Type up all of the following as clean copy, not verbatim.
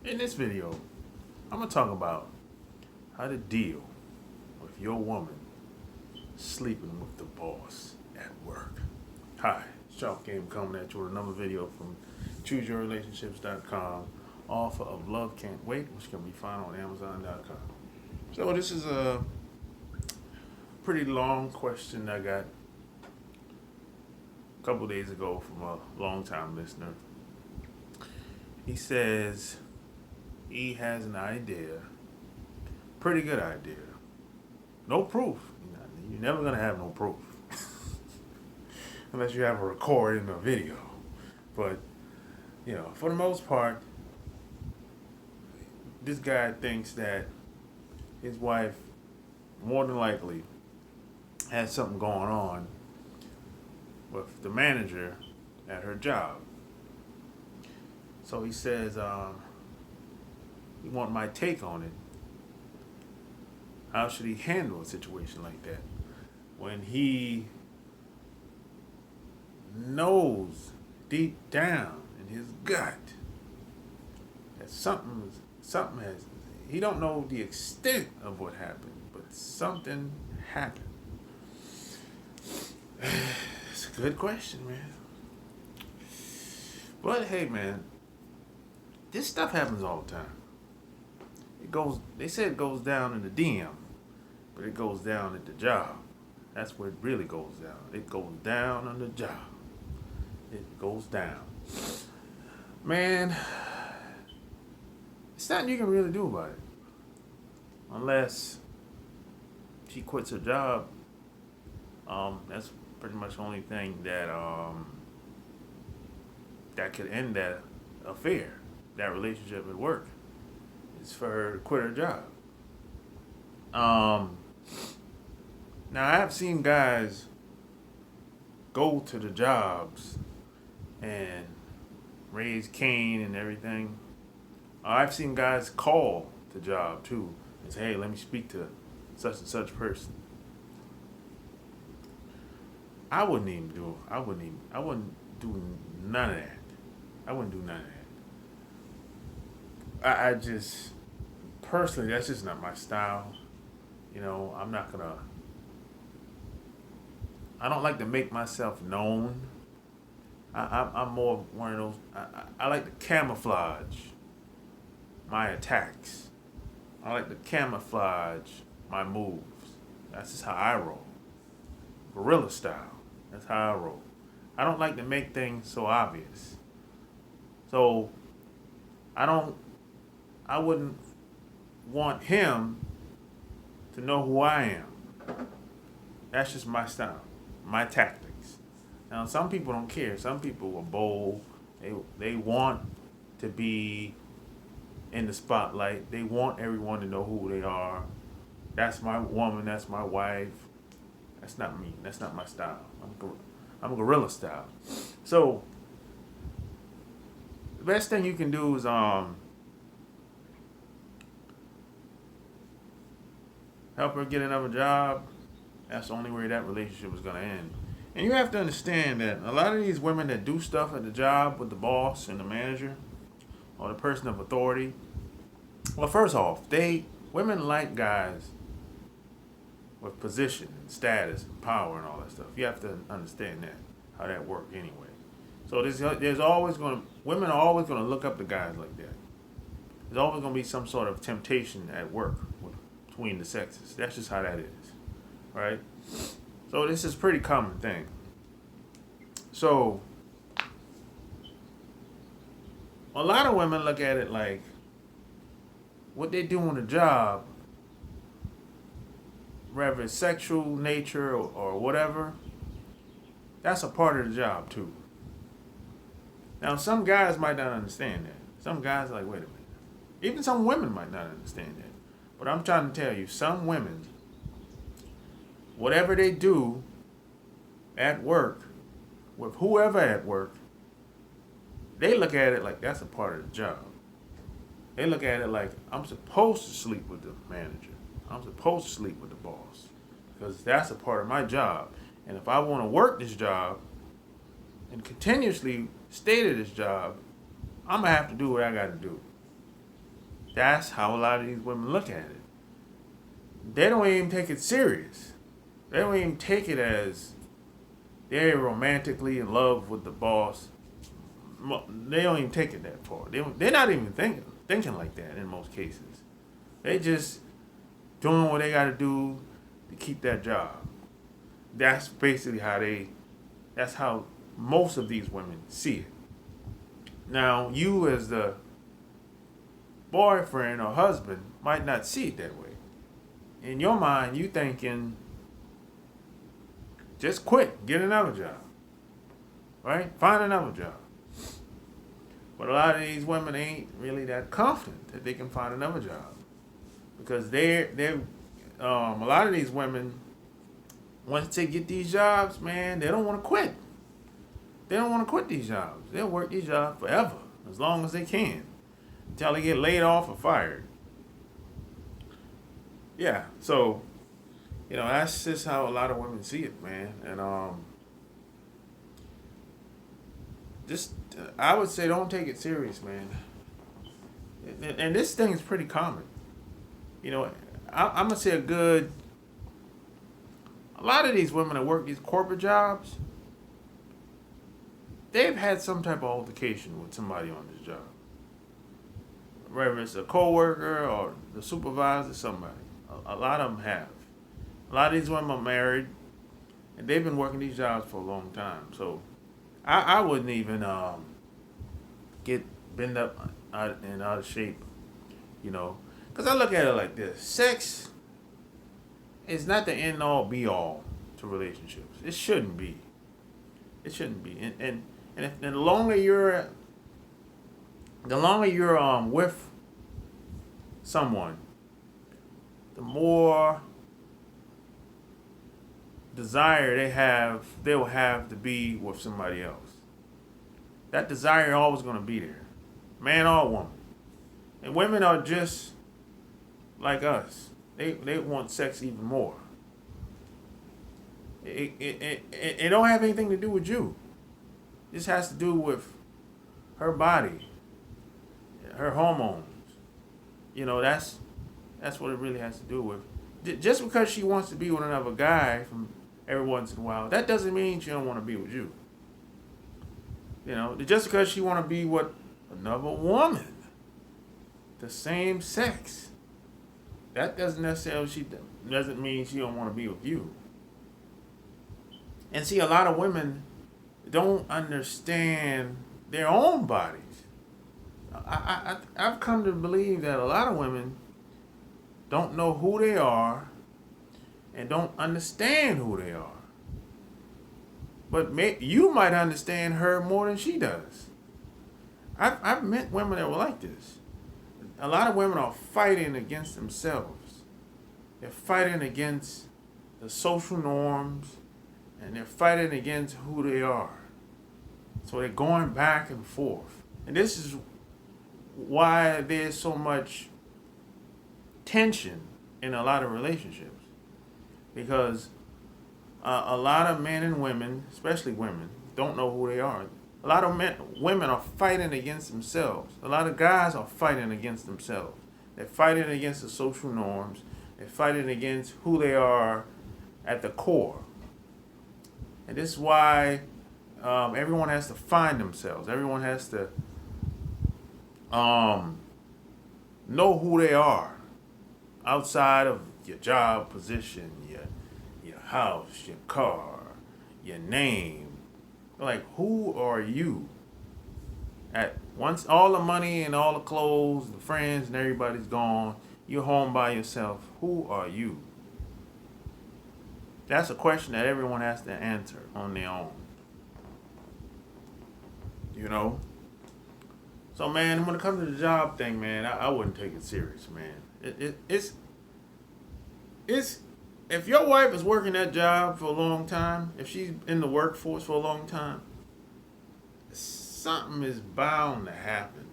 In this video, I'm going to talk about how to deal with your woman sleeping with the boss at work. Hi, Sharp Game coming at you with another video from ChooseYourRelationships.com, author of Love Can't Wait, which can be found on Amazon.com. So this is a pretty long question I got a couple days ago from a long-time listener. He says he has an idea, pretty good idea. No proof. You're never gonna have no proof unless you have a recording or video. But for the most part, this guy thinks that his wife more than likely has something going on with the manager at her job. So he says, he want my take on it. How should he handle a situation like that when he knows deep down in his gut that something has, he don't know the extent of what happened, but something happened. It's a good question, man. But hey, man, this stuff happens all the time. They say it goes down in the DM, but it goes down at the job. That's where it really goes down. It goes down on the job. It goes down. Man, it's nothing you can really do about it. Unless she quits her job. That's pretty much the only thing that that could end that affair, that relationship at work. Is for her to quit her job. Now I've seen guys go to the jobs and raise Cain and everything. I've seen guys call the job too and say, "Hey, let me speak to such and such person." I wouldn't do none of that. I wouldn't do none of that. I just personally, that's just not my style. I'm not gonna. I don't like to make myself known. I'm more one of those. I like to camouflage my attacks. I like to camouflage my moves. That's just how I roll. Guerrilla style. That's how I roll. I don't like to make things so obvious. So I wouldn't want him to know who I am. That's just my style, my tactics. Now, some people don't care. Some people are bold. They want to be in the spotlight. They want everyone to know who they are. That's my woman. That's my wife. That's not me. That's not my style. I'm guerrilla style. So the best thing you can do is help her get another job. That's the only way that relationship is going to end. And you have to understand that a lot of these women that do stuff at the job with the boss and the manager or the person of authority, well, first off, women like guys with position and status and power and all that stuff. You have to understand that, how that works anyway. So women are always going to look up to guys like that. There's always going to be some sort of temptation at work between the sexes. That's just how that is, right? So this is a pretty common thing. So a lot of women look at it like what they do on the job, whether it's sexual nature or whatever, that's a part of the job too. Now some guys might not understand that. Some guys are like, wait a minute. Even some women might not understand that. But I'm trying to tell you, some women, whatever they do at work, with whoever at work, they look at it like that's a part of the job. They look at it like, I'm supposed to sleep with the manager. I'm supposed to sleep with the boss. Because that's a part of my job. And if I want to work this job and continuously stay to this job, I'm going to have to do what I got to do. That's how a lot of these women look at it. They don't even take it serious. They don't even take it as they're romantically in love with the boss. They don't even take it that far. They're not even thinking like that in most cases. They just doing what they got to do to keep that job. That's basically that's how most of these women see it. Now, you as the boyfriend or husband might not see it that way. In your mind, you thinking, just quit, get another job, right? Find another job. But a lot of these women ain't really that confident that they can find another job, because a lot of these women, once they get these jobs, man, they don't want to quit. They don't want to quit these jobs. They'll work these jobs forever, as long as they can, until they get laid off or fired. Yeah, so, that's just how a lot of women see it, man. And just, I would say, don't take it serious, man. And this thing is pretty common. I'm going to say a lot of these women that work these corporate jobs, they've had some type of altercation with somebody on this job. Whether it's a coworker or the supervisor, somebody. A lot of them have. A lot of these women are married, and they've been working these jobs for a long time. So I wouldn't even get bent up and out of shape, because I look at it like this: sex is not the end all be all to relationships. It shouldn't be. It shouldn't be. And the longer you're with someone, the more desire they will have to be with somebody else. That desire always going to be there, man or woman. And women are just like us. They want sex even more. It don't have anything to do with you. This has to do with her body, her hormones. That's what it really has to do with. Just because she wants to be with another guy from every once in a while, that doesn't mean she don't want to be with you. Just because she want to be with another woman, the same sex, that doesn't mean she don't want to be with you. And see, a lot of women don't understand their own bodies. I've come to believe that a lot of women don't know who they are and don't understand who they are. But you might understand her more than she does. I've met women that were like this. A lot of women are fighting against themselves. They're fighting against the social norms, and they're fighting against who they are. So they're going back and forth. And this is why there's so much tension in a lot of relationships. Because a lot of men and women, especially women, don't know who they are. A lot of women are fighting against themselves. A lot of guys are fighting against themselves. They're fighting against the social norms. They're fighting against who they are at the core. And this is why everyone has to find themselves. Everyone has to know who they are outside of your job position, your house, your car, your name. Like, who are you? At once all the money and all the clothes, the friends and everybody's gone, you're home by yourself. Who are you? That's a question that everyone has to answer on their own. So, man, when it comes to the job thing, man, I wouldn't take it serious, man. It's if your wife is working that job for a long time, if she's in the workforce for a long time, something is bound to happen.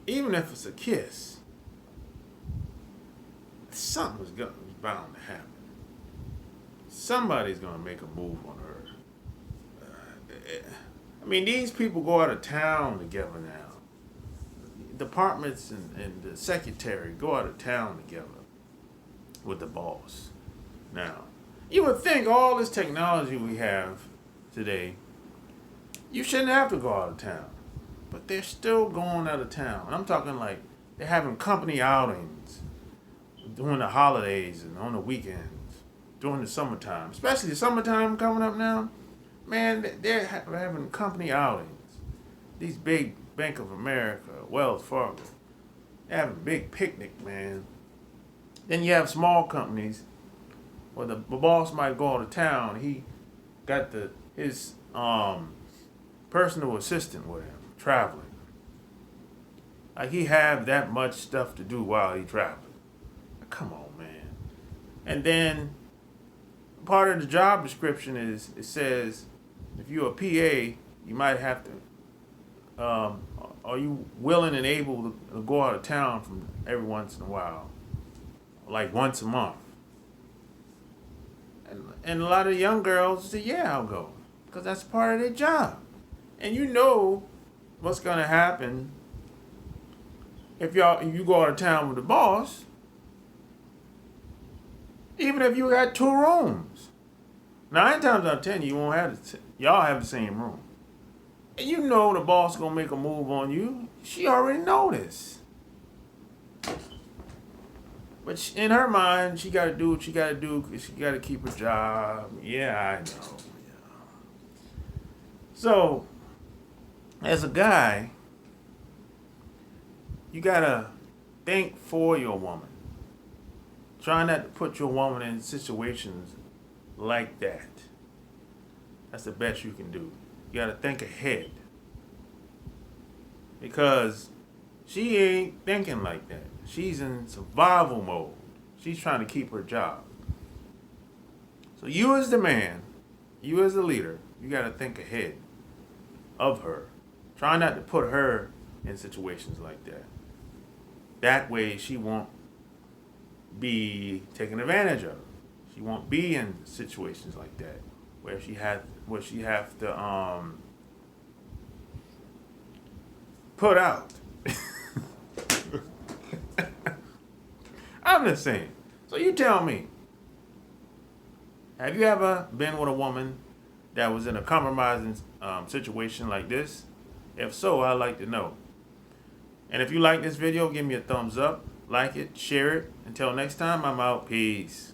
Even if it's a kiss, something is bound to happen. Somebody's gonna make a move on her. I mean, these people go out of town together now. departments and the secretary go out of town together with the boss. Now, you would think all this technology we have today, you shouldn't have to go out of town. But they're still going out of town. And I'm talking like they're having company outings during the holidays and on the weekends, during the summertime. Especially the summertime coming up now. Man, they're having company outings. These big Bank of America, Wells Fargo, they're having a big picnic, man. Then you have small companies where the boss might go out of town. He got his personal assistant with him, traveling. Like he have that much stuff to do while he traveling. Come on, man. And then part of the job description is it says if you're a PA, you might have to. Are you willing and able to go out of town from every once in a while, like once a month? And a lot of young girls say, "Yeah, I'll go," because that's part of their job. And you know what's gonna happen if you go out of town with the boss. Even if you got 2 rooms, 9 times out of 10 you won't have y'all have the same room. And you know the boss gonna make a move on you. She already know this. But in her mind, she gotta do what she gotta do because she gotta keep her job. Yeah, I know. Yeah. So, as a guy, you gotta think for your woman. Try not to put your woman in situations like that. That's the best you can do. You gotta think ahead. Because she ain't thinking like that. She's in survival mode. She's trying to keep her job. So you as the man, you as the leader, you gotta think ahead of her. Try not to put her in situations like that. That way she won't be taken advantage of. She won't be in situations like that where she have to put out. I'm just saying. So you tell me, have you ever been with a woman that was in a compromising situation like this? If so, I'd like to know. And if you like this video, give me a thumbs up, like it, share it. Until next time, I'm out. Peace.